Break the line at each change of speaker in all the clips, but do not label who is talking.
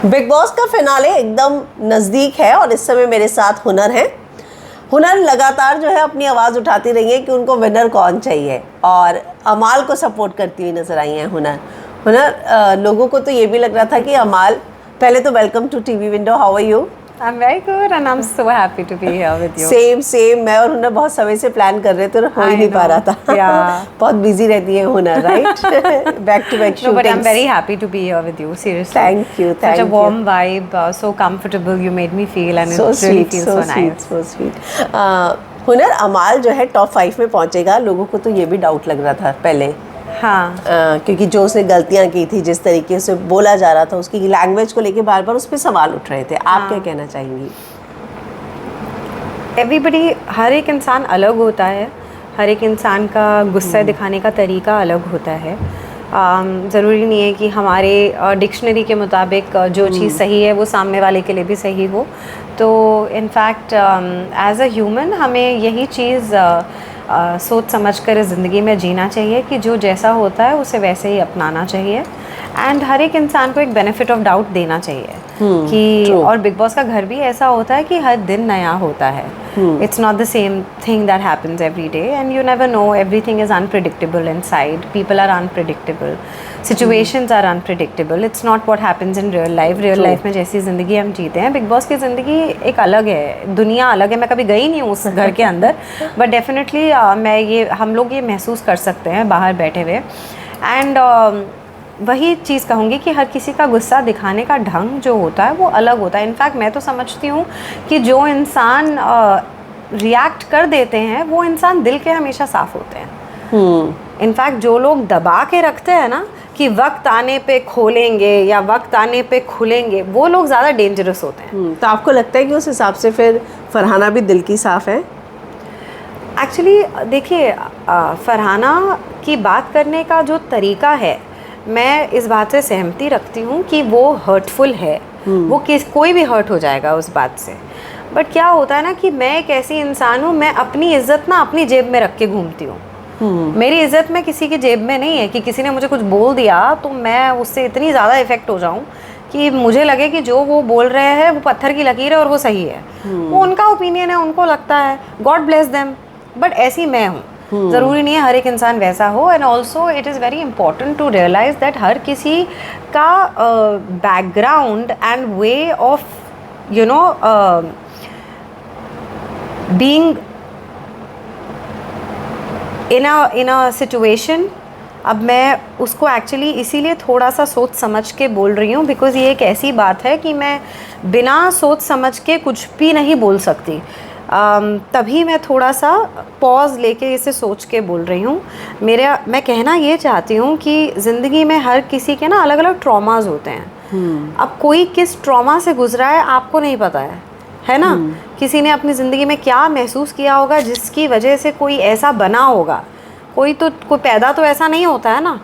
Big boss का finale एकदम नज़दीक है और इस समय मेरे साथ हुनर है। हुनर लगातार जो है अपनी आवाज़ उठाती रही है कि उनको विनर कौन चाहिए और अमाल को सपोर्ट करती हुई नजर आई है हुनर। लोगों को तो ये भी लग रहा था कि अमाल, पहले तो welcome to TV window, how are you?
I'm very good and I'm so happy to be here with you.
Same मैं और हुनर बहुत समय से प्लान कर रहे थे और हो ही नहीं पा रहा था।
Yeah.
बहुत बिजी रहती है Hunar, right? Back to back
No, but I'm very happy to be here with you. Seriously.
Thank you.
Such a warm vibe, so comfortable you made me feel, and it really feels so nice.
So sweet. हुनर, अमाल जो है top 5 में पहुंचेगा, लोगों को तो ये भी डाउट लग रहा था पहले।
हाँ।
क्योंकि जो उसने गलतियां की थी, जिस तरीके से बोला जा रहा था, उसकी लैंग्वेज को लेके बार बार उस पर सवाल उठ रहे थे। आप क्या कहना चाहेंगी?
एवरीबडी, हर एक इंसान अलग होता है, हर एक इंसान का गुस्सा दिखाने का तरीका अलग होता है। ज़रूरी नहीं है कि हमारे डिक्शनरी के मुताबिक जो चीज़ सही है वो सामने वाले के लिए भी सही हो। तो इनफैक्ट एज अ ह्यूमन हमें यही चीज़ सोच समझ कर ज़िंदगी में जीना चाहिए कि जो जैसा होता है उसे वैसे ही अपनाना चाहिए एंड हर एक इंसान को एक बेनिफिट ऑफ डाउट देना चाहिए कि और बिग बॉस का घर भी ऐसा होता है कि हर दिन नया होता है। It's not the same thing that happens every day and you never know, everything is unpredictable inside, people are unpredictable, situations are unpredictable. It's not what happens in real life में जैसी ज़िंदगी हम जीते हैं। बिग बॉस की ज़िंदगी एक अलग है, दुनिया अलग है। मैं कभी गई नहीं हूँ उस घर के अंदर, बट डेफिनेटली हम लोग ये महसूस कर सकते हैं बाहर बैठे हुए। एंड वही चीज़ कहूँगी कि हर किसी का गुस्सा दिखाने का ढंग जो होता है वो अलग होता है। इनफैक्ट मैं तो समझती हूँ कि जो इंसान रिएक्ट कर देते हैं वो इंसान दिल के हमेशा साफ़ होते हैं। इनफैक्ट जो लोग दबा के रखते हैं ना कि वक्त आने पे खोलेंगे या वक्त आने पे खुलेंगे, वो लोग ज़्यादा डेंजरस होते हैं।
तो आपको लगता है कि उस हिसाब से फिर फरहाना भी दिल की साफ़ है?
एक्चुअली देखिए, फरहाना की बात करने का जो तरीका है, मैं इस बात से सहमति रखती हूँ कि वो हर्टफुल है। वो कोई भी हर्ट हो जाएगा उस बात से। बट क्या होता है ना कि मैं एक ऐसी इंसान हूँ, मैं अपनी इज्जत ना अपनी जेब में रख के घूमती हूँ। मेरी इज्जत में किसी की जेब में नहीं है कि किसी ने मुझे कुछ बोल दिया तो मैं उससे इतनी ज़्यादा इफेक्ट हो जाऊँ कि मुझे लगे कि जो वो बोल रहे हैं वो पत्थर की लकीर है और वो सही है। वो उनका ओपिनियन है, उनको लगता है, गॉड ब्लेस देम। बट ऐसी मैं हूँ, ज़रूरी नहीं है हर एक इंसान वैसा हो। And also it is very important to realise that हर किसी का background and way of you know being in a situation. अब मैं उसको एक्चुअली इसीलिए थोड़ा सा सोच समझ के बोल रही हूँ, बिकॉज़ ये एक ऐसी बात है कि मैं बिना सोच समझ के कुछ भी नहीं बोल सकती। तभी मैं थोड़ा सा पॉज लेके इसे सोच के बोल रही हूँ। मैं कहना ये चाहती हूँ कि ज़िंदगी में हर किसी के ना अलग अलग ट्रॉमास होते हैं। अब कोई किस ट्रॉमा से गुजरा है आपको नहीं पता है ना? किसी ने अपनी ज़िंदगी में क्या महसूस किया होगा जिसकी वजह से कोई ऐसा बना होगा। कोई पैदा तो ऐसा नहीं होता है ना।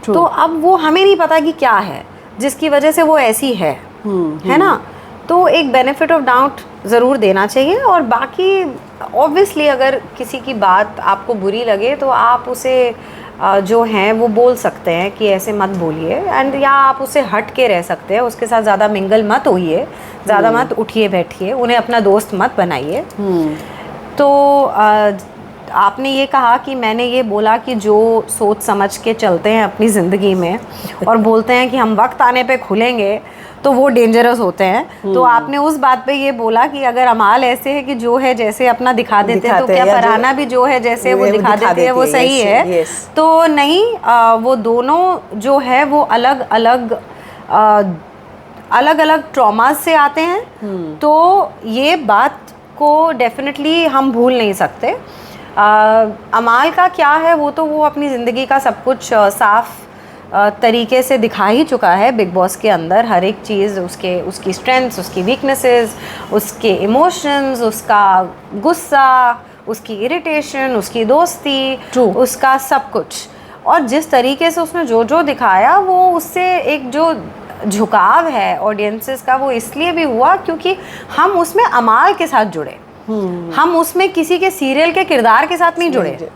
तो अब वो हमें नहीं पता कि क्या है जिसकी वजह से वो ऐसी है ना? तो एक बेनिफिट ऑफ डाउट ज़रूर देना चाहिए। और बाकी ऑब्वियसली अगर किसी की बात आपको बुरी लगे तो आप उसे जो हैं वो बोल सकते हैं कि ऐसे मत बोलिए, एंड या आप उससे हट के रह सकते हैं, उसके साथ ज़्यादा मिंगल मत होइए, ज़्यादा मत उठिए बैठिए, उन्हें अपना दोस्त मत बनाइए। तो आपने ये कहा कि मैंने ये बोला कि जो सोच समझ के चलते हैं अपनी ज़िंदगी में और बोलते हैं कि हम वक्त आने पे खुलेंगे तो वो डेंजरस होते हैं। तो आपने उस बात पे ये बोला कि अगर अमाल ऐसे है कि जो है जैसे अपना दिखा देते हैं, तो क्या फरहाना भी जो है जैसे वो दिखा देती है वो सही है? तो नहीं, वो दोनों जो है वो अलग अलग ट्रॉमास से आते हैं। तो ये बात को डेफिनेटली हम भूल नहीं सकते। अमाल का क्या है, वो तो वो अपनी ज़िंदगी का सब कुछ साफ तरीके से दिखा ही चुका है बिग बॉस के अंदर। हर एक चीज़, उसकी स्ट्रेंथ्स, उसकी वीकनेसेस, उसके इमोशंस, उसका गुस्सा, उसकी इरिटेशन, उसकी दोस्ती, उसका सब कुछ। और जिस तरीके से उसने जो दिखाया, वो उससे एक जो झुकाव है ऑडियंसेस का, वो इसलिए भी हुआ क्योंकि हम उसमें अमाल के साथ जुड़े। हम उसमें किसी के सीरियल के किरदार के साथ नहीं जुड़े,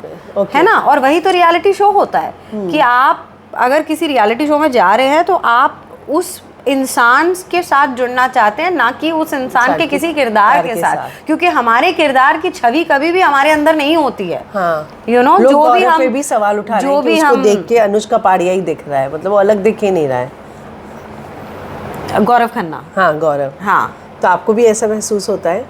है ना? और वही तो रियलिटी शो होता है कि आप अगर किसी रियलिटी शो में जा रहे हैं तो आप उस इंसान के साथ जुड़ना चाहते हैं, ना कि उस इंसान के किसी किरदार के साथ, क्योंकि हमारे किरदार की छवि कभी भी हमारे अंदर नहीं होती है।
हाँ,
यू नो, जो भी हम
पे भी सवाल उठा रहे
जो
हैं कि
भी
उसको
हम
देख के अनुज कपाड़िया ही दिख रहा है, मतलब वो अलग दिख ही नहीं रहा है।
गौरव खन्ना,
हाँ गौरव,
हाँ।
तो आपको भी ऐसा महसूस होता है?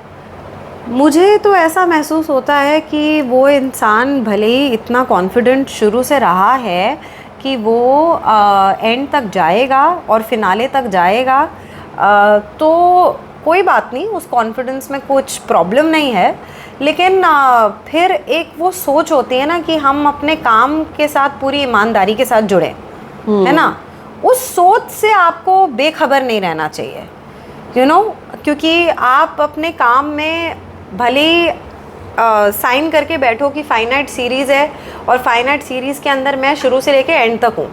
मुझे तो ऐसा महसूस होता है कि वो इंसान भले ही इतना कॉन्फिडेंट शुरू से रहा है कि वो एंड तक जाएगा और फिनाले तक जाएगा, तो कोई बात नहीं, उस कॉन्फिडेंस में कुछ प्रॉब्लम नहीं है। लेकिन फिर एक वो सोच होती है ना कि हम अपने काम के साथ पूरी ईमानदारी के साथ जुड़ें, है ना, उस सोच से आपको बेखबर नहीं रहना चाहिए, यू नो, क्योंकि आप अपने काम में भले साइन करके बैठो कि फाइनाइट सीरीज़ है और फाइनाइट सीरीज़ के अंदर मैं शुरू से लेके एंड तक हूँ,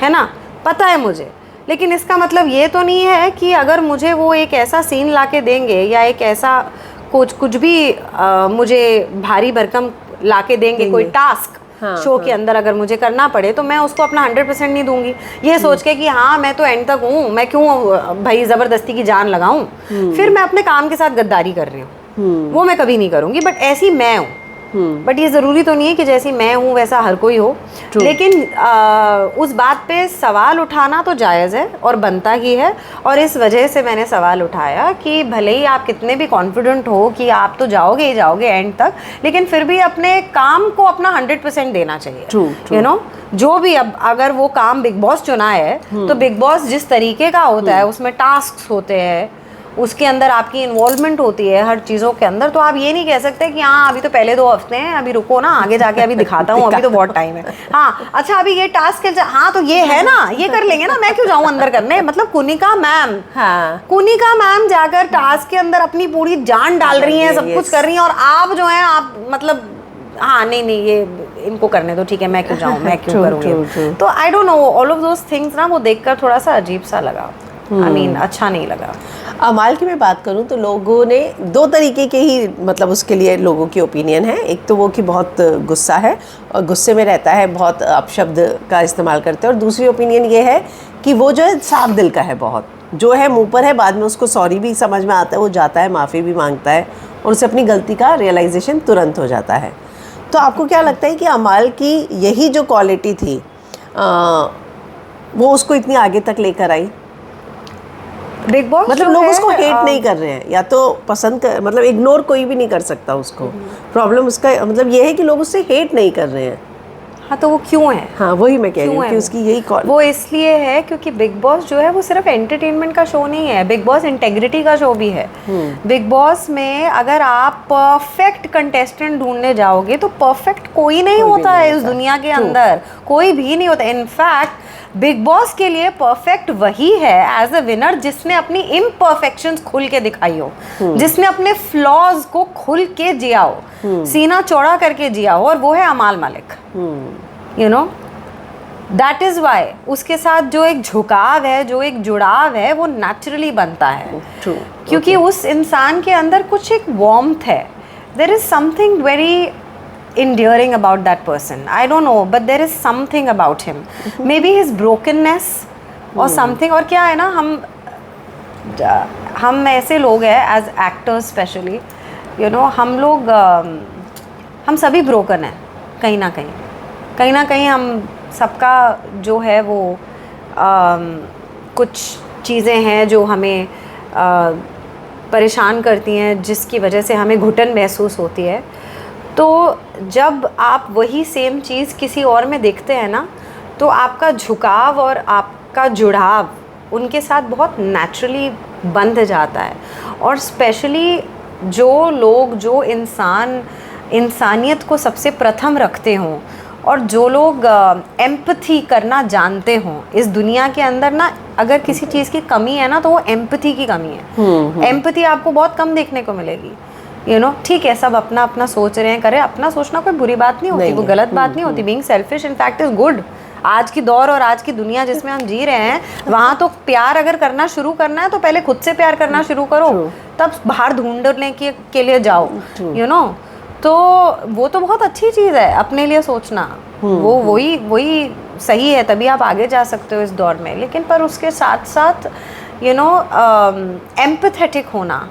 है ना, पता है मुझे, लेकिन इसका मतलब ये तो नहीं है कि अगर मुझे वो एक ऐसा सीन लाके देंगे या एक ऐसा कुछ भी मुझे भारी भरकम लाके देंगे, कोई टास्क शो के अंदर अगर मुझे करना पड़े, तो मैं उसको अपना 100% नहीं दूंगी, ये सोच के कि हाँ मैं तो एंड तक हूँ, मैं क्यों भाई ज़बरदस्ती की जान लगाऊं, फिर मैं अपने काम के साथ गद्दारी कर रही हूँ, वो मैं कभी नहीं करूँगी। बट ऐसी मैं हूँ, बट ये ज़रूरी तो नहीं है कि जैसी मैं हूँ वैसा हर कोई हो। लेकिन उस बात पे सवाल उठाना तो जायज़ है और बनता ही है, और इस वजह से मैंने सवाल उठाया कि भले ही आप कितने भी कॉन्फिडेंट हो कि आप तो जाओगे ही जाओगे एंड तक, लेकिन फिर भी अपने काम को अपना 100% देना चाहिए, यू नो। जो भी, अब अगर वो काम बिग बॉस चुना है तो बिग बॉस जिस तरीके का होता है, उसमें टास्क होते हैं, उसके अंदर आपकी इन्वॉल्वमेंट होती है हर चीज़ों के अंदर, तो आप ये नहीं कह सकते कि हाँ अभी तो पहले 2 हफ्ते हैं, अभी रुको ना, आगे जाके अभी दिखाता हूँ, अभी तो बहुत टाइम है, हाँ अच्छा अभी ये टास्क है, हाँ तो ये है ना, ये कर लेंगे ना, मैं क्यों जाऊँ अंदर करने। मतलब कुनिका मैम,
हाँ,
कुनिका मैम जाकर टास्क के अंदर अपनी पूरी जान डाल रही हैं, सब कुछ कर रही हैं, और आप जो हैं आप मतलब हाँ नहीं ये इनको करने दो, ठीक है, मैं क्यों जाऊँ, मैं क्यों करूँगी। तो I don't know, all of those things ना वो देखकर थोड़ा सा अजीब सा लगा, आई मीन अच्छा नहीं लगा।
अमाल की मैं बात करूं तो लोगों ने 2 तरीके के ही, मतलब उसके लिए लोगों की ओपिनियन है। एक तो वो कि बहुत गुस्सा है और गुस्से में रहता है, बहुत अपशब्द का इस्तेमाल करते हैं, और दूसरी ओपिनियन ये है कि वो जो है साफ दिल का है, बहुत जो है मुंह पर है, बाद में उसको सॉरी भी समझ में आता है, वो जाता है माफ़ी भी मांगता है और उसे अपनी गलती का रियलाइजेशन तुरंत हो जाता है। तो आपको क्या लगता है कि अमाल की यही जो क्वालिटी थी वो उसको इतनी आगे तक लेकर आई?
बिग बॉस
मतलब लोग उसको हेट नहीं कर रहे हैं, या तो पसंद कर, मतलब इग्नोर कोई भी नहीं कर सकता उसको, प्रॉब्लम उसका मतलब ये है कि लोग उससे हेट नहीं कर रहे हैं।
हाँ तो वो क्यों है?
हाँ वही मैं कह रही हूँ कि उसकी यही
वो इसलिए है क्योंकि बिग बॉस जो है वो सिर्फ एंटरटेनमेंट का शो नहीं है, बिग बॉस इंटेग्रिटी का शो भी है। बिग बॉस में अगर आप परफेक्ट कंटेस्टेंट ढूंढने जाओगे तो परफेक्ट कोई नहीं होता है इस दुनिया के अंदर, कोई भी नहीं होता। इनफैक्ट बिग बॉस के लिए परफेक्ट वही है एज अ विनर जिसने अपनी इम्परफेक्शंस खुल के दिखाई हो, जिसने अपने फ्लॉज को खुल के जिया हो, सीना चौड़ा करके जिया हो, और वो है Amaal Malik. You know, that is why उसके साथ जो एक झुकाव है, जो एक जुड़ाव है, वो नेचुरली बनता है। क्योंकि उस इंसान के अंदर कुछ एक वार्मथ है, there is something very endearing about that person. I don't know, but there is something about him. Maybe his brokenness or something. और क्या है ना, हम ऐसे लोग हैं as actors specially, you know, हम लोग हम सभी broken हैं कहीं ना कहीं हम सबका जो है वो कुछ चीज़ें हैं जो हमें परेशान करती हैं, जिसकी वजह से हमें घुटन महसूस होती है। तो जब आप वही सेम चीज़ किसी और में देखते हैं ना, तो आपका झुकाव और आपका जुड़ाव उनके साथ बहुत नेचुरली बंध जाता है। और स्पेशली जो लोग, जो इंसानियत को सबसे प्रथम रखते हों, और जो लोग एम्पथी करना जानते हों इस दुनिया के अंदर ना, अगर किसी चीज़ की कमी है ना तो वो एम्पथी की कमी है। एम्पथी आपको बहुत कम देखने को मिलेगी। यू नो, ठीक है, सब अपना अपना सोच रहे हैं, करें, अपना सोचना कोई बुरी बात नहीं होती, वो गलत बात नहीं होती। Being selfish in fact is good. आज की दौर और आज की दुनिया जिसमें हम जी रहे हैं, वहाँ तो प्यार अगर करना शुरू करना है तो पहले खुद से प्यार करना शुरू करो, तब बाहर ढूंढने के लिए जाओ। यू नो, तो वो तो बहुत अच्छी चीज़ है अपने लिए सोचना, वो वही सही है, तभी आप आगे जा सकते हो इस दौर में। लेकिन पर उसके साथ साथ यू नो एम्पैथेटिक होना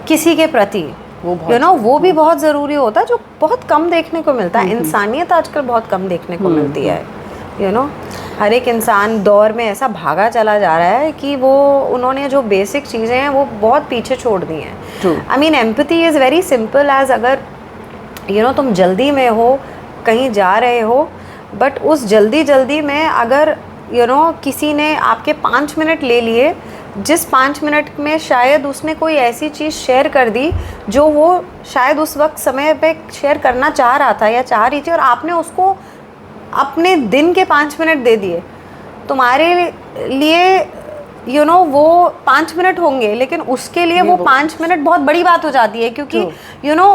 किसी के प्रति,
वो
यू नो वो भी बहुत ज़रूरी होता है, जो बहुत कम देखने को मिलता है। इंसानियत आजकल बहुत कम देखने को मिलती है, यू नो हर एक इंसान दौर में ऐसा भागा चला जा रहा है कि वो उन्होंने जो बेसिक चीज़ें हैं वो बहुत पीछे छोड़ दी हैं। I mean empathy is very simple as, अगर यू नो तुम जल्दी में हो, कहीं जा रहे हो, बट उस जल्दी में अगर यू नो किसी ने आपके 5 मिनट ले लिए, जिस 5 मिनट में शायद उसने कोई ऐसी चीज़ शेयर कर दी जो वो शायद उस वक्त समय पे शेयर करना चाह रहा था या चाह रही थी, और आपने उसको अपने दिन के 5 मिनट दे दिए, तुम्हारे लिए यू नो वो 5 मिनट होंगे, लेकिन उसके लिए वो 5 मिनट बहुत बड़ी बात हो जाती है, क्योंकि यू नो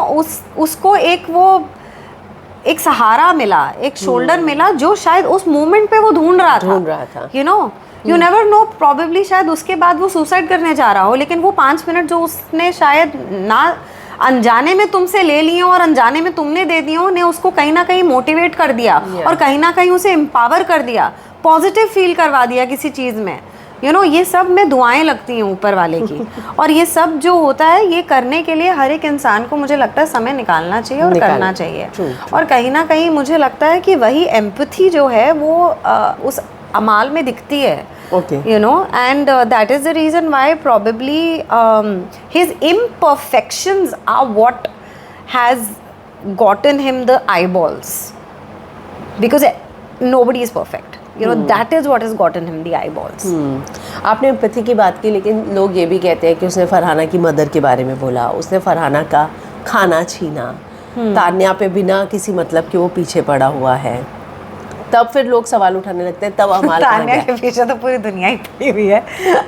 उसको एक सहारा मिला, एक शोल्डर मिला जो शायद उस मोमेंट पे वो ढूंढ रहा था, you know you never no, probably शायद उसके बाद वो सुसाइड करने जा रहा हो, लेकिन वो 5 मिनट जो उसने शायद ना अनजाने में तुमसे ले लिए और अनजाने में तुमने दे दिए, ने उसको कहीं ना कहीं मोटिवेट कर दिया और कहीं ना कहीं उसे एम्पावर कर दिया, पॉजिटिव फील करवा दिया किसी चीज़ में, यू नो ये सब में दुआएं लगती हैं ऊपर वाले की। और ये सब जो होता है, ये करने के लिए हर एक इंसान को मुझे लगता है समय निकालना चाहिए और करना चाहिए। और कहीं ना कहीं मुझे लगता है कि वही एम्पैथी जो है वो उस अमाल में दिखती है, you know, and that is the reason why probably his imperfections are what has gotten him the eyeballs, because nobody is perfect, you know, that is what has gotten him the eyeballs.
आपने empathy की बात की, लेकिन लोग ये भी कहते हैं कि उसने फरहाना की मदर के बारे में बोला, उसने फरहाना का खाना छीना, तान्या पे बिना किसी मतलब के वो पीछे पड़ा हुआ है, तब फिर लोग सवाल उठाने लगते हैं, तब अमाल
तान्या के पीछे तो पूरी दुनिया ही पड़ी हुई है।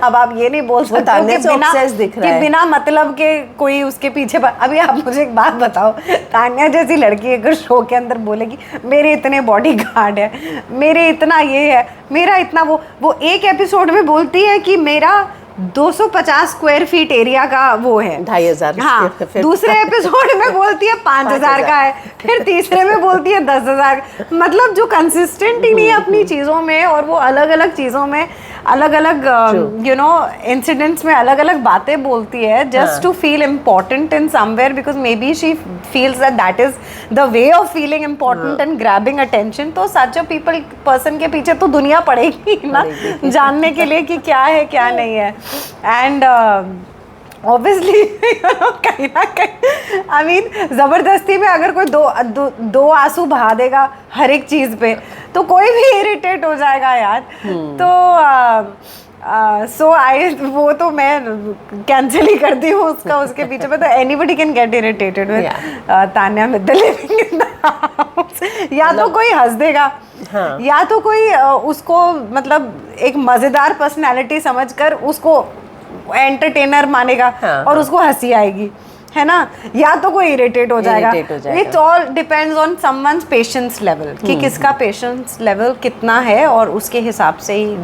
अब आप ये नहीं बोल सकते
तान्या से ऑब्सेस दिख रहा है
कि बिना मतलब के कोई उसके पीछे अभी आप मुझे एक बात बताओ, तान्या जैसी लड़की अगर शो के अंदर बोलेगी मेरे इतने बॉडी गार्ड है, मेरे इतना ये है, मेरा इतना वो एक एपिसोड में बोलती है कि मेरा 250 स्क्वायर फीट एरिया का वो है
2500,
हाँ, दूसरे एपिसोड में बोलती है 5000 का है, फिर तीसरे में बोलती है 10,000। मतलब जो कंसिस्टेंट ही नहीं है अपनी चीज़ों में, और वो अलग अलग चीज़ों में अलग अलग यू नो इंसिडेंट्स में अलग अलग बातें बोलती है, just to feel important in somewhere, because maybe she feels that is the way of feeling important and grabbing attention. तो सच अ पर्सन के पीछे तो दुनिया पड़ेगी ना जानने के लिए कि क्या है क्या नहीं है। एंड ऑब्वियसली कहीं ना कहीं आई मीन ज़बरदस्ती में अगर कोई दो आंसू बहा देगा हर एक चीज़ पे, तो कोई भी इरिटेट हो जाएगा यार। तो सो वो तो मैं कैंसिल ही करती हूँ उसके पीछे पे। तो anybody can get irritated with Tanya Mittal living in the house. या तो कोई हंस देगा, या तो कोई उसको मतलब एक मज़ेदार पर्सनैलिटी समझकर उसको एंटरटेनर मानेगा और उसको हंसी आएगी, है ना, या तो कोई इरिटेट हो जाएगा। It's all depends on someone's patience level, कि किसका पेशेंस लेवल कितना है, और उसके हिसाब से ही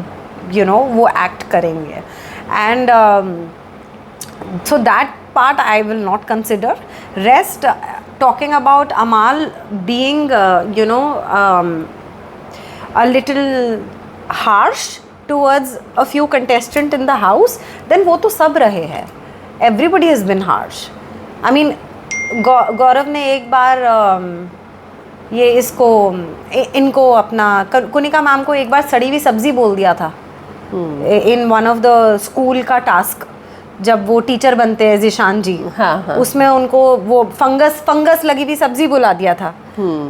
यू नो वो एक्ट करेंगे। And so that part I will not consider. Rest, talking about Amal being you know a little harsh towards a few contestants in the house, then वो तो सब रहे हैं, everybody has been harsh. I mean गौरव ने एक बार ये इनको अपना कुनिका मैम को एक बार सड़ी हुई सब्जी बोल दिया था इन वन ऑफ द स्कूल का टास्क, जब वो टीचर बनते हैं जिशान जी, उसमें उनको वो फंगस लगी हुई सब्जी बुला दिया था।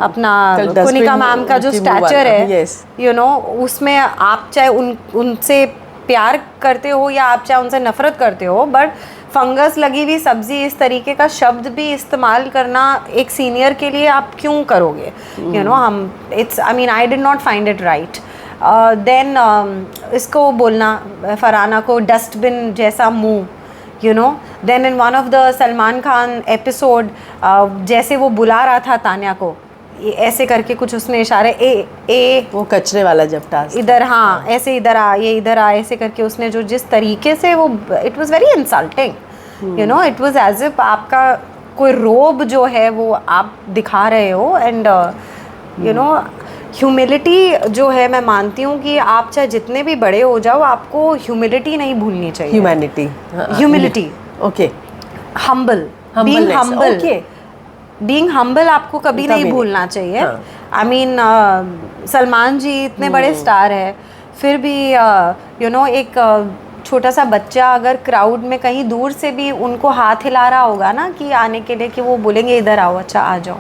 अपना कुनिका मैम का जो स्टैचर है यू नो उसमें आप चाहे उनसे प्यार करते हो या आप चाहे उनसे नफरत करते हो, बट फंगस लगी हुई सब्जी इस तरीके का शब्द भी इस्तेमाल करना एक सीनियर के लिए आप क्यों करोगे, यू नो हम it's I mean I did not find it right. Then इसको बोलना फरहाना को डस्टबिन जैसा मुंह, you know. Then in one of the Salman Khan episode जैसे वो बुला रहा था तान्या को, ऐसे करके कुछ उसने इशारे ए
वो कचरे वाला जब टास्क
इधर, हाँ ऐसे इधर आ, ये इधर आ, ऐसे करके उसने जो जिस तरीके से वो, it was very insulting, you know, it was as if आपका कोई रोब जो है वो आप दिखा रहे हो, एंड यू नो ह्यूमिलिटी जो है, मैं मानती हूँ कि आप चाहे जितने भी बड़े हो जाओ, आपको ह्यूमिलिटी नहीं भूलनी चाहिए।
Humanity,
humility,
okay,
humble, being humble,
okay,
being humble आपको कभी नहीं भूलना चाहिए। आई मीन सलमान जी इतने बड़े स्टार है, फिर भी एक छोटा सा बच्चा अगर क्राउड में कहीं दूर से भी उनको हाथ हिला रहा होगा ना कि आने के लिए, कि वो बोलेंगे इधर आओ, अच्छा आ जाओ,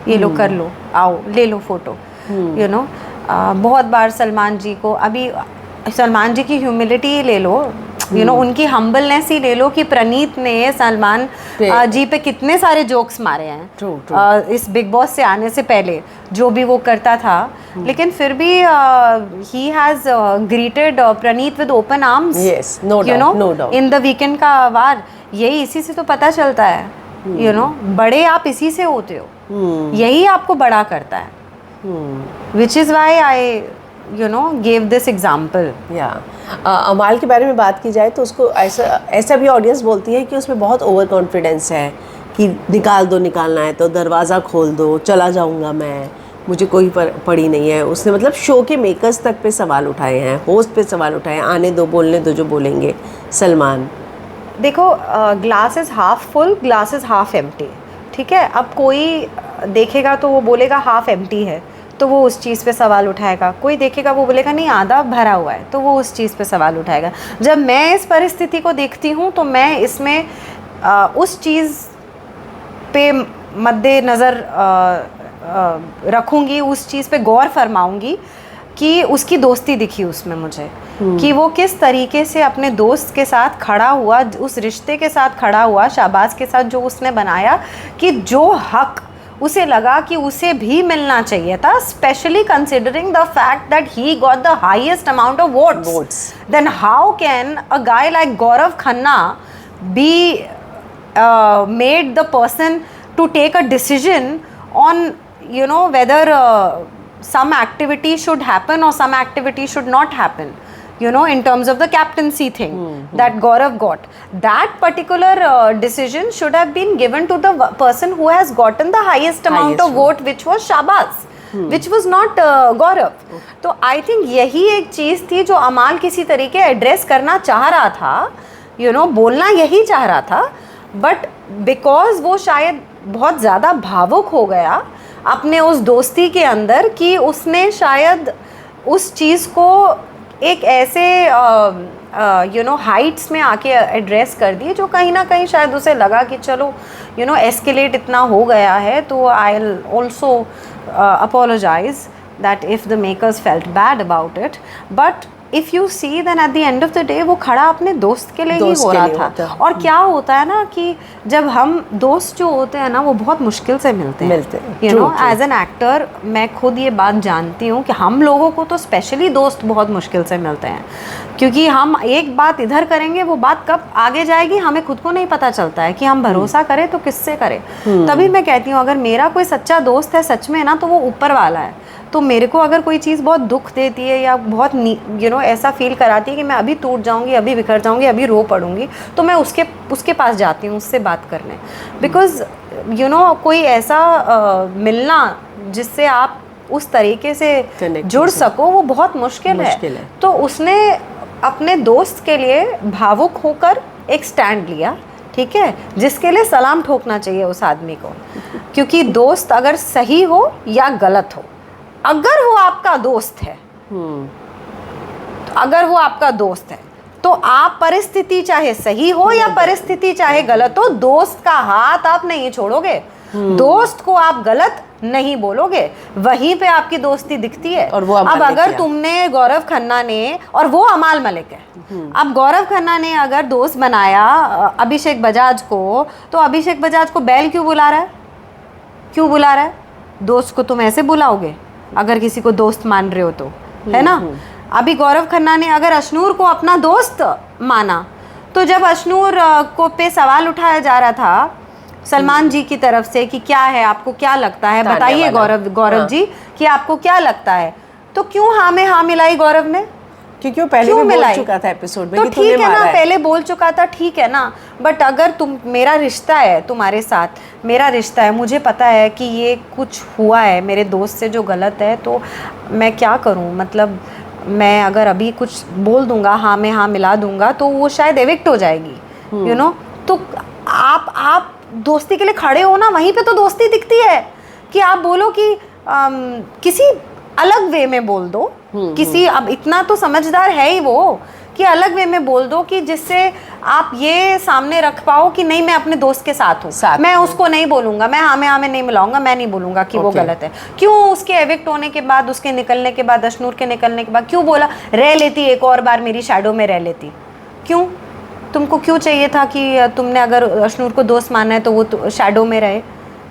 ये लो कर लो, आओ ले लो फोटो। बहुत बार सलमान जी को, अभी सलमान जी की ह्यूमिलिटी ले लो, उनकी हम्बलनेस ही ले लो कि प्रणीत ने सलमान जी पे कितने सारे जोक्स मारे हैं इस बिग बॉस से आने से पहले, जो भी वो करता था, लेकिन फिर भी he has greeted Praneet with open arms,
yes, no doubt,
in the weekend का वार। यही इसी से तो पता चलता है, बड़े आप इसी से होते हो, यही आपको बड़ा करता है, which is why I gave this example।
अमाल के बारे में बात की जाए तो उसको ऐसा भी ऑडियंस बोलती है कि उसमें बहुत ओवर कॉन्फिडेंस है कि निकालना है तो दरवाज़ा खोल दो, चला जाऊंगा मैं, मुझे कोई पड़ी नहीं है। उसने मतलब शो के मेकर्स तक पे सवाल उठाए हैं, होस्ट पे सवाल उठाए हैं, आने दो, बोलने दो जो बोलेंगे। सलमान,
देखो, glass is half full, glass is half empty, ठीक है। अब कोई देखेगा तो वो बोलेगा हाफ एम्प्टी है, तो वो उस चीज़ पे सवाल उठाएगा। कोई देखेगा वो बोलेगा नहीं आधा भरा हुआ है, तो वो उस चीज़ पे सवाल उठाएगा। जब मैं इस परिस्थिति को देखती हूँ तो मैं इसमें उस चीज़ पे मद्देनज़र रखूँगी, उस चीज़ पे गौर फरमाऊँगी कि उसकी दोस्ती दिखी उसमें मुझे, कि वो किस तरीके से अपने दोस्त के साथ खड़ा हुआ, उस रिश्ते के साथ खड़ा हुआ, शाहबाज के साथ जो उसने बनाया, कि जो हक उसे लगा कि उसे भी मिलना चाहिए था, specially considering the fact that he got the highest amount of votes. Then how can a guy like Gaurav Khanna be made the person to take a decision on whether some activity should happen or some activity should not happen, in terms of the captaincy thing that Gaurav got. That particular decision should have been given to the person who has gotten the highest amount of vote, which was Shahbaz, which was not Gaurav. तो I think यही एक चीज़ थी जो अमाल किसी तरीके address करना चाह रहा था, बोलना यही चाह रहा था, बट बिकॉज वो शायद बहुत ज़्यादा भावुक हो गया अपने उस दोस्ती के अंदर कि उसने शायद उस चीज़ को एक ऐसे हाइट्स में आके एड्रेस कर दी जो कहीं ना कहीं शायद उसे लगा कि चलो एस्केलेट इतना हो गया है, तो I will also apologise that if the makers felt bad about it, but if you see then at the end of the day वो खड़ा अपने दोस्त के लिए ही हो रहा था। और क्या होता है ना कि जब हम दोस्त जो होते हैं ना वो बहुत मुश्किल से मिलते हैं, एज एन एक्टर मैं खुद ये बात जानती हूँ कि हम लोगों को तो स्पेशली दोस्त बहुत मुश्किल से मिलते हैं, क्योंकि हम एक बात इधर करेंगे वो बात कब आगे जाएगी हमें खुद को नहीं पता चलता है कि हम भरोसा करें तो किससे करें। तभी मैं कहती हूँ अगर मेरा कोई सच्चा दोस्त है सच में ना, तो वो ऊपर वाला है। तो मेरे को अगर कोई चीज़ बहुत दुख देती है या बहुत ऐसा फील कराती है कि मैं अभी टूट जाऊंगी, अभी बिखर जाऊंगी, अभी रो पड़ूंगी, तो मैं उसके पास जाती हूँ उससे बात करने, बिकॉज कोई ऐसा मिलना जिससे आप उस तरीके से जुड़ सको वो बहुत मुश्किल है। तो उसने अपने दोस्त के लिए भावुक होकर एक स्टैंड लिया, ठीक है, जिसके लिए सलाम ठोकना चाहिए उस आदमी को, क्योंकि दोस्त अगर सही हो या गलत हो, अगर वो आपका दोस्त है, अगर वो आपका दोस्त है तो आप परिस्थिति चाहे सही हो या परिस्थिति चाहे गलत हो, दोस्त का हाथ आप नहीं छोड़ोगे, दोस्त को आप गलत नहीं बोलोगे, वहीं पे आपकी दोस्ती दिखती है।
और वो
अब अगर तुमने गौरव खन्ना ने, और वो अमाल मलिक है, अब गौरव खन्ना ने अगर दोस्त बनाया अभिषेक बजाज को, तो अभिषेक बजाज को बैल क्यों बुला रहा है? क्यों बुला रहा है? दोस्त को तुम ऐसे बुलाओगे अगर किसी को दोस्त मान रहे हो तो, है ना। अभी गौरव खन्ना ने अगर अशनूर को अपना दोस्त माना, तो जब अशनूर को पे सवाल उठाया जा रहा था सलमान जी की तरफ से कि क्या है, आपको क्या लगता है, बताइए गौरव जी कि आपको क्या लगता है, तो क्यों हाँ में हाँ मिलाई गौरव ने?
क्योंकि वो पहले भी बोल चुका था एपिसोड में,
तो ठीक है ना, पहले बोल चुका था, ठीक है ना, बट अगर तुम, मेरा रिश्ता है तुम्हारे साथ, मेरा रिश्ता है, मुझे पता है कि ये कुछ हुआ है मेरे दोस्त से जो गलत है, तो मैं क्या करूं? मतलब मैं अगर अभी कुछ बोल दूंगा, हाँ मैं हाँ मिला दूंगा, तो वो शायद एविक्ट हो जाएगी, यू नो। तो आप दोस्ती के लिए खड़े हो ना, वहीं पे तो दोस्ती दिखती है कि आप बोलो कि किसी अलग वे में बोल दो, किसी, अब इतना तो समझदार है ही वो कि अलग वे में बोल दो कि जिससे आप ये सामने रख पाओ कि नहीं मैं अपने दोस्त के साथ हूँ, मैं उसको नहीं बोलूँगा, मैं हाँ में नहीं मिलाऊंगा, मैं नहीं बोलूँगा कि वो गलत है। क्यों उसके एविक्ट होने के बाद, उसके निकलने के बाद, अशनूर के निकलने के बाद क्यों बोला रह लेती एक और बार मेरी शैडो में रह लेती? क्यों? तुमको क्यों चाहिए था कि तुमने अगर अशनूर को दोस्त माना है तो वो शैडो में रहे,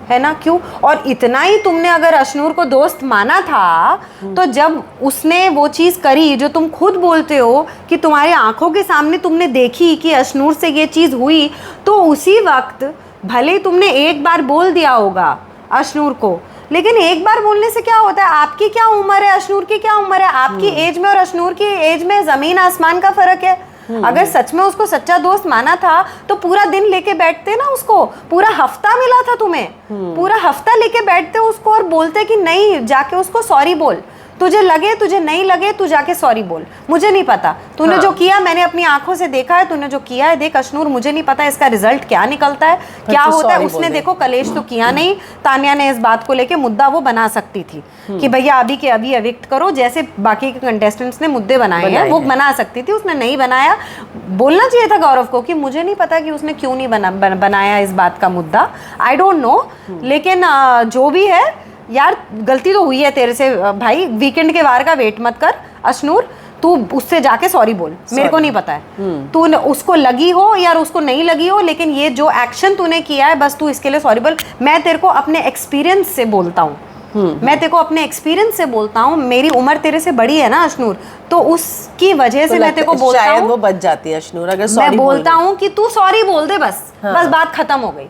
है ना? क्यों? और इतना ही तुमने अगर अशनूर को दोस्त माना था, तो जब उसने वो चीज़ करी जो तुम खुद बोलते हो कि तुम्हारी आंखों के सामने तुमने देखी कि अशनूर से ये चीज़ हुई, तो उसी वक्त भले तुमने एक बार बोल दिया होगा अशनूर को, लेकिन एक बार बोलने से क्या होता है? आपकी क्या उम्र है, अशनूर की क्या उम्र है? आपकी एज में और अशनूर की एज में ज़मीन आसमान का फ़र्क है। अगर सच में उसको सच्चा दोस्त माना था तो पूरा दिन लेके बैठते ना उसको, पूरा हफ्ता मिला था तुम्हें, पूरा हफ्ता लेके बैठते उसको और बोलते कि नहीं जाके उसको सॉरी बोल, तुझे लगे तुझे नहीं लगे तू जाके सॉरी बोल, मुझे नहीं पता तूने जो किया, मैंने अपनी आंखों से देखा है, तूने जो किया है देख अशनूर, मुझे नहीं पता इसका रिजल्ट क्या निकलता है, क्या होता है। उसने देखो कलेश तो किया नहीं, तानिया ने इस बात को लेके मुद्दा वो बना सकती थी कि भैया अभी के अभी एविक्ट करो, जैसे बाकी के कंटेस्टेंट्स ने मुद्दे बनाए हैं वो बना सकती थी, उसने नहीं बनाया। बोलना चाहिए था गौरव को कि मुझे नहीं पता कि उसने क्यों नहीं बनाया इस बात का मुद्दा, आई डोंट नो, लेकिन जो भी है यार गलती तो हुई है तेरे से भाई, वीकेंड के वार का वेट मत कर अशनूर, तू उससे जाके सॉरी बोल, मेरे को नहीं पता है तू उसको लगी हो या उसको नहीं लगी हो, लेकिन ये जो एक्शन तूने किया है बस तू इसके लिए सॉरी बोल। मैं तेरे को अपने एक्सपीरियंस से बोलता हूँ, मैं तेरे को अपने एक्सपीरियंस से बोलता हूँ, मेरी उम्र तेरे से बड़ी है ना अशनूर, तो उसकी वजह से मैं तेरे को बोलता हूँ,
शायद वो बच जाती है अशनूर अगर सॉरी
मैं बोलता हूँ कि तू सॉरी बोल दे बस, बस बात खत्म हो गई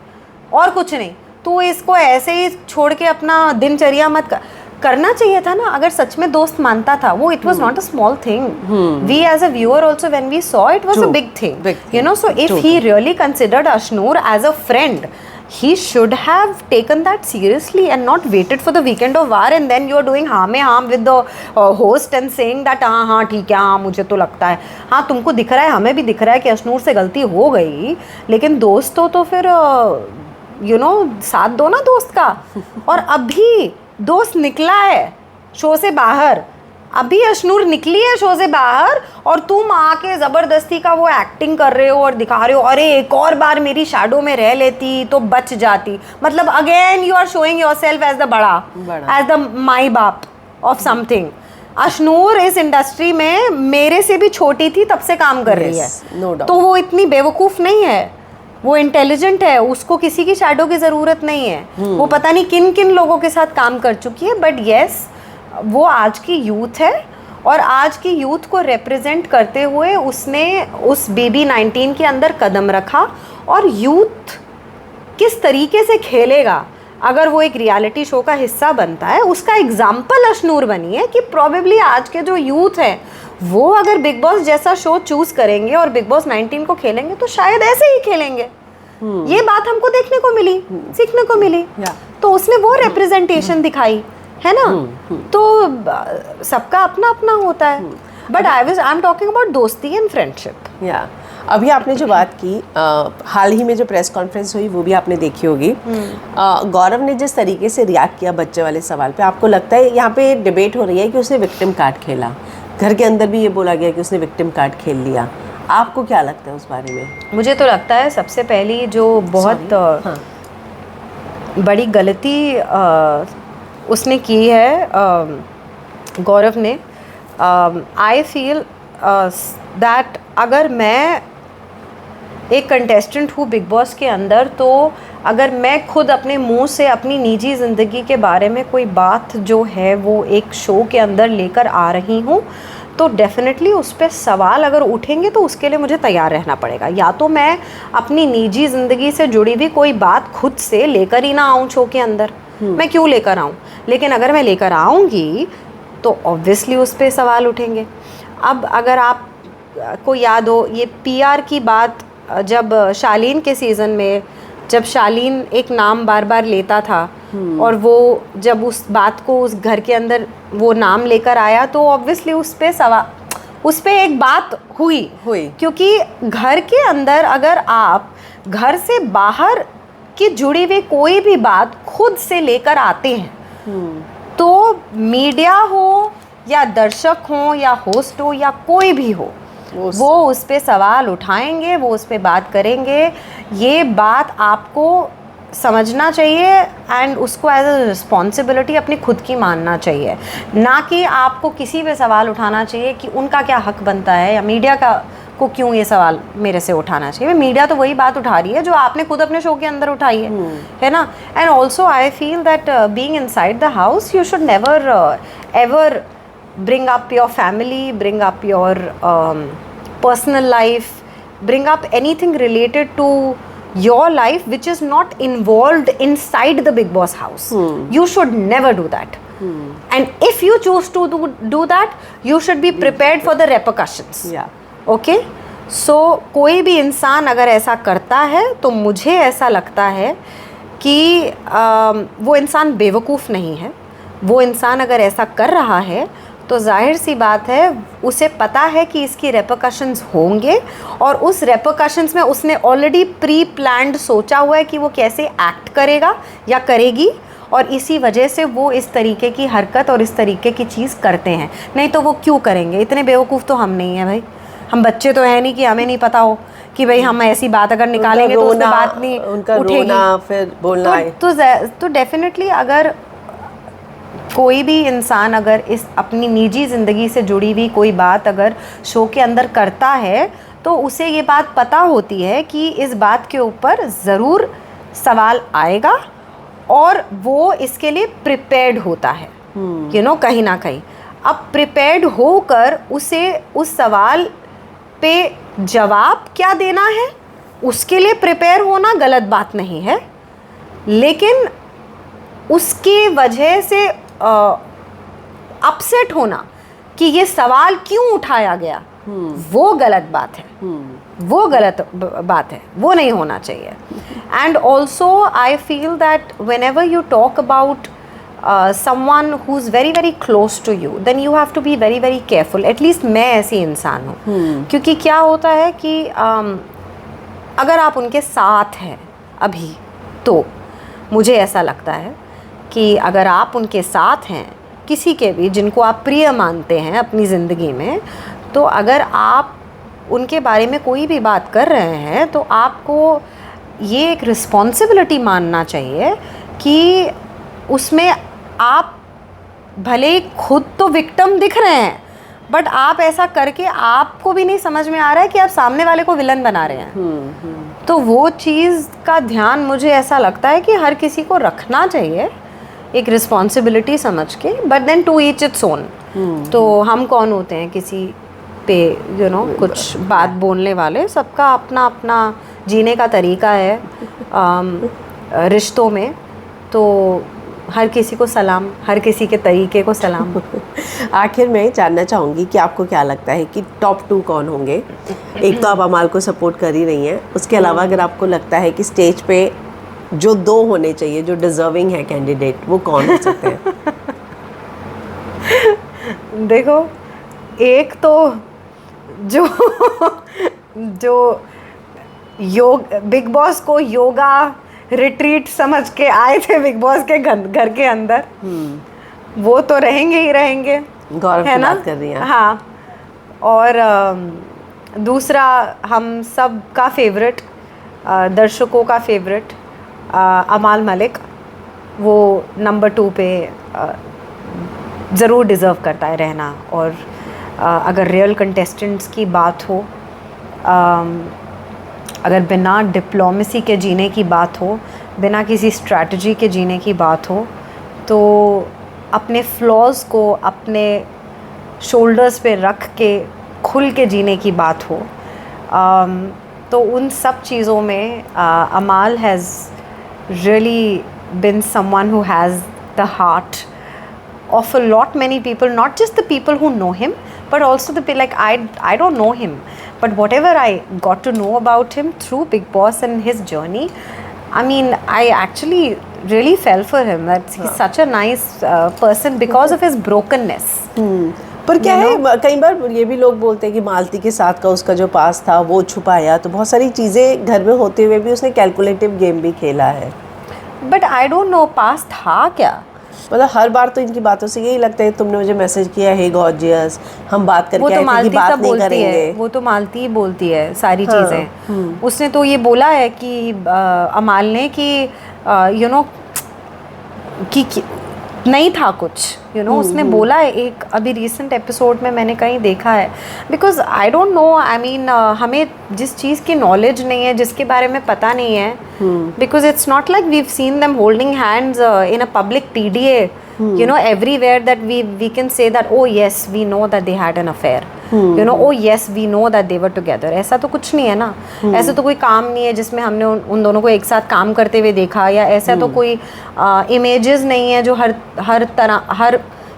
और कुछ नहीं। तू इसको ऐसे ही छोड़ के अपना दिनचर्या मत करना चाहिए था ना। अगर सच में दोस्त मानता था वो, it was not a small thing, we as a viewer also when we saw it was a big thing, you know. So if he really considered Ashnoor as a friend, he should have taken that seriously and not waited for the weekend of war and then you are doing harm with the host and saying that हाँ ठीक है, हाँ मुझे तो लगता है, हाँ तुमको दिख रहा है, हमें भी दिख रहा है कि अशनूर से गलती हो गई, लेकिन दोस्तों तो फिर यू नो साथ दो ना दोस्त का। और अभी दोस्त निकला है शो से बाहर, अभी अशनूर निकली है शो से बाहर और तुम आके ज़बरदस्ती का वो एक्टिंग कर रहे हो और दिखा रहे हो, अरे एक और बार मेरी शैडो में रह लेती तो बच जाती। मतलब again you are showing yourself as the बड़ा, एज द माई बाप ऑफ समथिंग। अशनूर इस इंडस्ट्री में मेरे से भी छोटी थी तब से काम कर रही है, तो वो इतनी बेवकूफ़ नहीं है, वो इंटेलिजेंट है, उसको किसी की शैडो की ज़रूरत नहीं है। वो पता नहीं किन किन लोगों के साथ काम कर चुकी है, बट येस वो आज की यूथ है और आज की यूथ को रिप्रेजेंट करते हुए उसने उस बेबी 19 के अंदर कदम रखा। और यूथ किस तरीके से खेलेगा अगर वो एक रियलिटी शो का हिस्सा बनता है, उसका एग्जाम्पल अशनूर बनी है कि प्रॉबेबली आज के जो यूथ है वो अगर बिग बॉस जैसा शो चूज करेंगे और बिग बॉस 19 को खेलेंगे तो शायद ऐसे ही खेलेंगे। ये बात हमको देखने को मिली, सीखने को मिली, तो उसने वो रिप्रेजेंटेशन दिखाई है ना। तो सबका अपना अपना होता है, but I am talking about दोस्ती एंड फ्रेंडशिप।
या अभी आपने जो बात की, हाल ही में जो प्रेस कॉन्फ्रेंस हुई वो भी आपने देखी होगी, गौरव ने जिस तरीके से रिएक्ट किया बच्चे वाले सवाल पे, आपको लगता है यहाँ पे डिबेट हो रही है कि उसने विक्टिम कार्ड खेला, घर के अंदर भी ये बोला गया कि उसने विक्टिम कार्ड खेल लिया, आपको क्या लगता है उस बारे में?
मुझे तो लगता है सबसे पहली जो बहुत बड़ी गलती उसने की है गौरव ने, आई फील दैट अगर मैं एक कंटेस्टेंट हूँ बिग बॉस के अंदर, तो अगर मैं खुद अपने मुंह से अपनी निजी ज़िंदगी के बारे में कोई बात जो है वो एक शो के अंदर लेकर आ रही हूँ, तो डेफिनेटली उस पर सवाल अगर उठेंगे तो उसके लिए मुझे तैयार रहना पड़ेगा। या तो मैं अपनी निजी ज़िंदगी से जुड़ी हुई कोई बात खुद से लेकर ही ना आऊँ शो के अंदर, मैं क्यों लेकर आऊँ, लेकिन अगर मैं लेकर आऊँगी तो ऑब्वियसली उस पर सवाल उठेंगे। अब अगर आप को याद हो, ये PR की बात जब शालीन के सीज़न में जब शालीन एक नाम बार बार लेता था और वो जब उस बात को उस घर के अंदर वो नाम लेकर आया तो ऑब्वियसली उस पे एक बात हुई क्योंकि घर के अंदर अगर आप घर से बाहर की जुड़ी हुई कोई भी बात खुद से लेकर आते हैं तो मीडिया हो या दर्शक हो या होस्ट हो या कोई भी हो वो उस पे सवाल उठाएंगे, वो उस पे बात करेंगे। ये बात आपको समझना चाहिए एंड उसको एज अ रिस्पॉन्सिबिलिटी अपनी खुद की मानना चाहिए, ना कि आपको किसी पे सवाल उठाना चाहिए कि उनका क्या हक बनता है या मीडिया को क्यों ये सवाल मेरे से उठाना चाहिए। मीडिया तो वही बात उठा रही है जो आपने खुद अपने शो के अंदर उठाई है ना। And also I feel that being inside the house you should never ever bring up your family, bring up your personal life, bring up anything related to your life which is not involved inside the Bigg Boss house. You should never do that. And if you choose to do that, you should be prepared for the repercussions.
Yeah.
Okay? So कोई भी इंसान अगर ऐसा करता है तो मुझे ऐसा लगता है कि वो इंसान बेवकूफ़ नहीं है। वो इंसान अगर ऐसा कर रहा है तो जाहिर सी बात है उसे पता है कि इसकी रेपरकशंस होंगे और उस रेपरकशंस में उसने ऑलरेडी प्री प्लान्ड सोचा हुआ है कि वो कैसे एक्ट करेगा या करेगी और इसी वजह से वो इस तरीके की हरकत और इस तरीके की चीज़ करते हैं। नहीं तो वो क्यों करेंगे? इतने बेवकूफ़ तो हम नहीं हैं भाई, हम बच्चे तो हैं नहीं कि हमें नहीं पता हो कि भाई हम ऐसी बात अगर निकालेंगे तो उसमें बात नहीं उठेगी।
फिर बोलना
तो डेफिनेटली अगर कोई भी इंसान अगर इस अपनी निजी ज़िंदगी से जुड़ी हुई कोई बात अगर शो के अंदर करता है तो उसे ये बात पता होती है कि इस बात के ऊपर ज़रूर सवाल आएगा और वो इसके लिए प्रिपेयर्ड होता है कहीं ना कहीं। अब प्रिपेयर्ड होकर उसे उस सवाल पे जवाब क्या देना है उसके लिए प्रिपेयर होना गलत बात नहीं है, लेकिन उसकी वजह से अपसेट होना कि ये सवाल क्यों उठाया गया वो गलत बात है। वो गलत बात है, वो नहीं होना चाहिए। And also I feel that when ever you talk about someone who's very very close to you then you have to be very very careful। At least मैं ऐसी इंसान हूँ क्योंकि क्या होता है कि अगर आप उनके साथ हैं अभी तो मुझे ऐसा लगता है कि अगर आप उनके साथ हैं किसी के भी जिनको आप प्रिय मानते हैं अपनी ज़िंदगी में, तो अगर आप उनके बारे में कोई भी बात कर रहे हैं तो आपको ये एक रिस्पॉन्सिबिलिटी मानना चाहिए कि उसमें आप भले ही खुद तो विक्टिम दिख रहे हैं बट आप ऐसा करके आपको भी नहीं समझ में आ रहा है कि आप सामने वाले को विलन बना रहे हैं। तो वो चीज़ का ध्यान मुझे ऐसा लगता है कि हर किसी को रखना चाहिए एक रिस्पॉन्सिबिलिटी समझ के, but then to each its own. तो हम कौन होते हैं किसी पे कुछ बात बोलने वाले? सबका अपना अपना जीने का तरीका है रिश्तों में, तो हर किसी को सलाम, हर किसी के तरीके को सलाम।
आखिर में जानना चाहूँगी कि आपको क्या लगता है कि टॉप 2 कौन होंगे? एक तो आप अमाल को सपोर्ट कर ही रही हैं, उसके अलावा अगर आपको लगता है कि स्टेज पे जो 2 होने चाहिए जो डिजर्विंग है कैंडिडेट, वो कौन हो सकते हैं?
देखो, एक तो जो बिग बॉस को योगा रिट्रीट समझ के आए थे बिग बॉस के घर के अंदर, वो तो रहेंगे ही रहेंगे।
गौरव की बात कर रही हैं?
हाँ। और दूसरा हम सब का फेवरेट, दर्शकों का फेवरेट अमाल मलिक, वो नंबर 2 पे ज़रूर डिज़र्व करता है रहना। और अगर रियल कंटेस्टेंट्स की बात हो, अगर बिना डिप्लोमेसी के जीने की बात हो, बिना किसी स्ट्रैटेजी के जीने की बात हो, तो अपने फ्लॉज़ को अपने शोल्डर्स पे रख के खुल के जीने की बात हो, तो उन सब चीज़ों में अमाल has really bin someone who has the heart of a lot many people, not just the people who know him, but also the people like I don't know him, but whatever I got to know about him through Big Boss and his journey, I mean, I actually really fell for him. That he's such a nice person because of his brokenness.
पर क्या है, कई बार ये भी लोग बोलते हैं कि मालती के साथ का उसका जो पास था वो छुपाया, तो बहुत सारी चीज़ें घर में होते हुए भी उसने कैलकुलेटिव गेम भी खेला है।
बट आई डोंट नो पास था क्या,
मतलब हर बार तो इनकी बातों से यही लगता है, तुमने मुझे मैसेज किया है गॉर्जियस, हम बात करके आए थे कि बात नहीं करेंगे।
वो तो मालती ही बोलती है सारी चीज़ें। उसने तो ये बोला है कि अमाल ने कि यू नो कि नहीं था कुछ, यू नो उसने बोला है एक अभी रिसेंट एपिसोड में मैंने कहीं देखा है। Because I don't know, I mean हमें जिस चीज़ की नॉलेज नहीं है, जिसके बारे में पता नहीं है, because it's not like we have seen them holding hands in a public TDA, you know, everywhere that we can say that oh yes we know that they had an affair, you know, oh yes we know that they were together। ऐसा तो कुछ नहीं है ना, ऐसा तो कोई काम नहीं है जिसमें हमने उन दोनों को एक साथ काम करते हुए देखा, या ऐसा तो कोई इमेजेस नहीं है जो हर तरह हर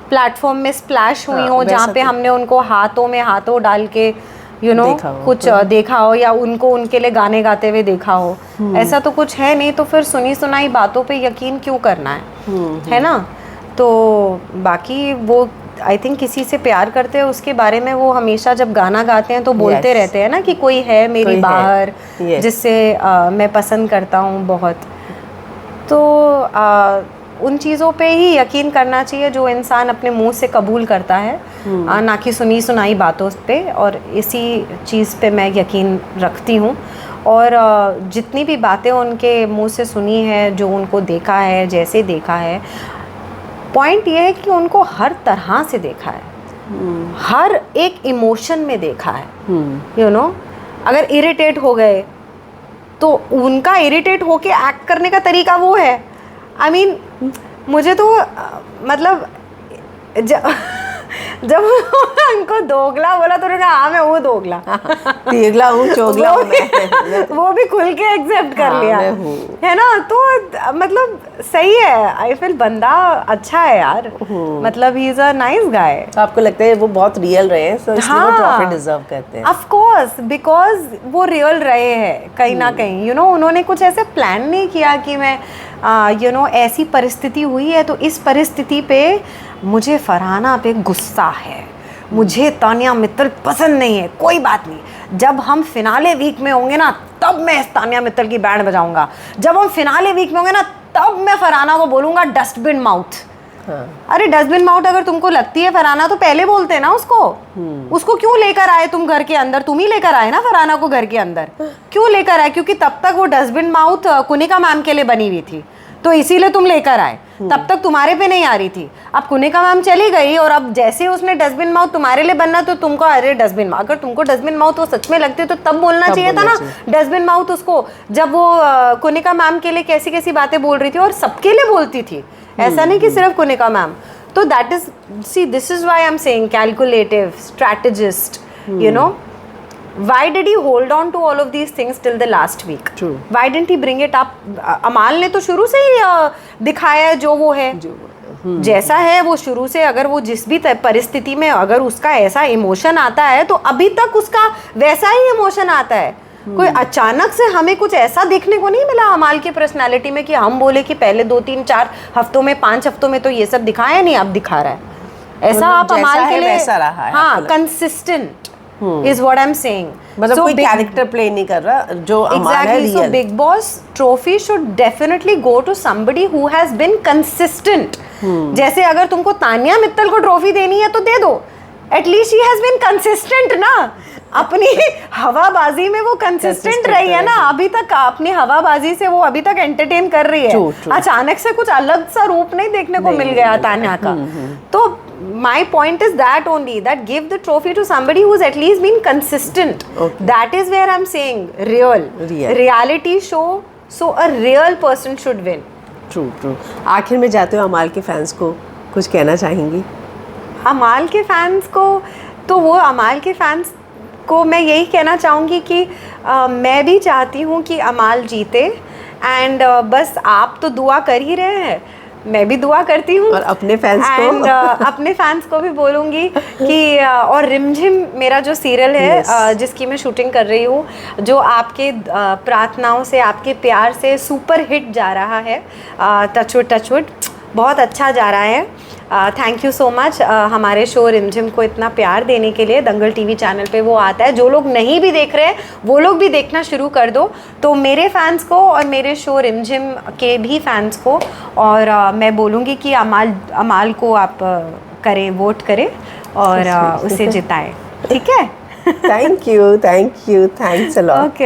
प्लेटफॉर्म में स्प्लैश हुई हो, जहाँ पे हमने उनको हाथों में हाथों डाल के यू नो कुछ देखा हो, या उनको उनके लिए गाने गाते हुए देखा हो। ऐसा तो कुछ है नहीं, तो फिर सुनी सुनाई बातों पे यकीन क्यों करना है ना। तो बाकी वो आई थिंक किसी से प्यार करते हैं उसके बारे में वो हमेशा जब गाना गाते हैं तो बोलते रहते हैं ना कि कोई है मेरी बाहर जिससे मैं पसंद करता हूँ बहुत। तो उन चीज़ों पे ही यकीन करना चाहिए जो इंसान अपने मुंह से कबूल करता है, ना कि सुनी सुनाई बातों पे। और इसी चीज़ पे मैं यकीन रखती हूँ, और जितनी भी बातें उनके मुंह से सुनी है, जो उनको देखा है, जैसे देखा है, पॉइंट ये है कि उनको हर तरह से देखा है, हर एक इमोशन में देखा है। यू नो अगर इरिटेट हो गए तो उनका इरिटेट होके एक्ट करने का तरीका वो है। आई मीन मुझे तो मतलब जब उनको दोगला बोला तो उन्होंने कहा हाँ मैं वो दोगला
तीगला हूँ चोगला हूँ मैं।
वो भी खुल के एक्सेप्ट कर लिया है ना। तो मतलब सही है, आई फील बंदा अच्छा है यार, मतलब he is a nice guy.
आपको लगता है वो बहुत रियल रहे हैं, so इसलिए वो ट्रॉफी डिजर्व करते हैं?
ऑफ कोर्स, बिकॉज वो रियल रहे हैं कहीं ना कहीं। यू नो उन्होंने कुछ ऐसे प्लान नहीं किया कि मैं यू नो ऐसी परिस्थिति हुई है तो इस परिस्थिति पे मुझे फरहाना पे गुस्सा है, मुझे तानिया मित्तल पसंद नहीं है, कोई बात नहीं, जब हम फिनाले वीक में होंगे ना तब मैं तानिया मित्तल की बैंड बजाऊंगा, जब हम फिनाले वीक में होंगे ना तब मैं फरहाना को बोलूँगा डस्टबिन माउथ। अरे डस्टबिन माउथ अगर तुमको लगती है फरहाना तो पहले बोलते ना उसको क्यों लेकर आए तुम घर के अंदर? तुम ही लेकर आए ना फरहाना को घर के अंदर, क्यों लेकर आए? क्योंकि तब तक वो डस्टबिन माउथ कुनिका मैम के लिए बनी हुई थी, तो इसीलिए तुम लेकर आए, तब तक तुम्हारे पे नहीं आ रही थी। अब कुनिका मैम चली गई और अब जैसे उसने डस्टबिन माउथ तुम्हारे लिए बनना, तो तुमको अरे डस्टबिन माउथ, अगर तुमको डस्टबिन माउथ वो सच में लगती तो तब बोलना चाहिए था ना डस्टबिन माउथ उसको, जब वो कुनिका मैम के लिए कैसी कैसी बातें बोल रही थी और सबके लिए बोलती थी, ऐसा नहीं कि सिर्फ कुनिका मैम। तो that is see this is why I am saying calculative strategist, you know. Why did he hold on to all of these things till the last week?
True.
Why didn't he bring it up? अमाल ने तो शुरू से ही दिखाया जो वो है, जैसा है वो शुरू से। अगर वो जिस भी परिस्थिति में अगर उसका ऐसा इमोशन आता है तो अभी तक उसका वैसा ही इमोशन आता है। कोई अचानक से हमें कुछ ऐसा देखने को नहीं मिला अमाल की पर्सनालिटी में कि हम बोले कि पहले 2-3-4 हफ्तों में 5 हफ्तों में तो ये सब दिखाया नहीं, अब दिखा रहा है। ऐसा आप अमाल के लिए हाँ consistent is what I'm saying.
मतलब कोई कैरेक्टर प्ले नहीं कर रहा जो अमाल है real.
So Big Boss trophy should definitely go to somebody who has been consistent. जैसे अगर तुमको तानिया मित्तल को ट्रॉफी देनी है तो दे दो, at least she has been consistent ना, अपनी हवाबाजी में वो कंसिस्टेंट रही है ना, अभी तक अपनी हवाबाजी से वो अभी तक एंटरटेन कर रही है। अचानक से कुछ अलग सा रूप नहीं देखने को मिल गया तान्या का। तो my point is that only, that give the trophy to somebody who's at least been consistent. That is where I'm saying real reality show, so a real person should win.
True. आखिर में जाते हो अमाल के fans को कुछ कहना चाहेंगी?
अमाल के फैंस को तो वो अमाल के फैंस को मैं यही कहना चाहूँगी कि मैं भी चाहती हूँ कि अमाल जीते, एंड बस आप तो दुआ कर ही रहे हैं, मैं भी दुआ करती हूँ
और अपने फैंस को
एंड अपने फैंस को भी बोलूँगी कि और रिमझिम मेरा जो सीरियल है
Yes.
जिसकी मैं शूटिंग कर रही हूँ, जो आपके प्रार्थनाओं से, आपके प्यार से सुपर हिट जा रहा है, टचवुड बहुत अच्छा जा रहा है। थैंक यू सो मच हमारे शो रिमझिम को इतना प्यार देने के लिए। दंगल टीवी चैनल पे वो आता है, जो लोग नहीं भी देख रहे हैं वो लोग भी देखना शुरू कर दो। तो मेरे फैंस को और मेरे शो रिमझिम के भी फैंस को, और मैं बोलूँगी कि अमाल को आप करें, वोट करें और उसे जिताएं, ठीक है?
Thank you, thanks a lot.
Okay.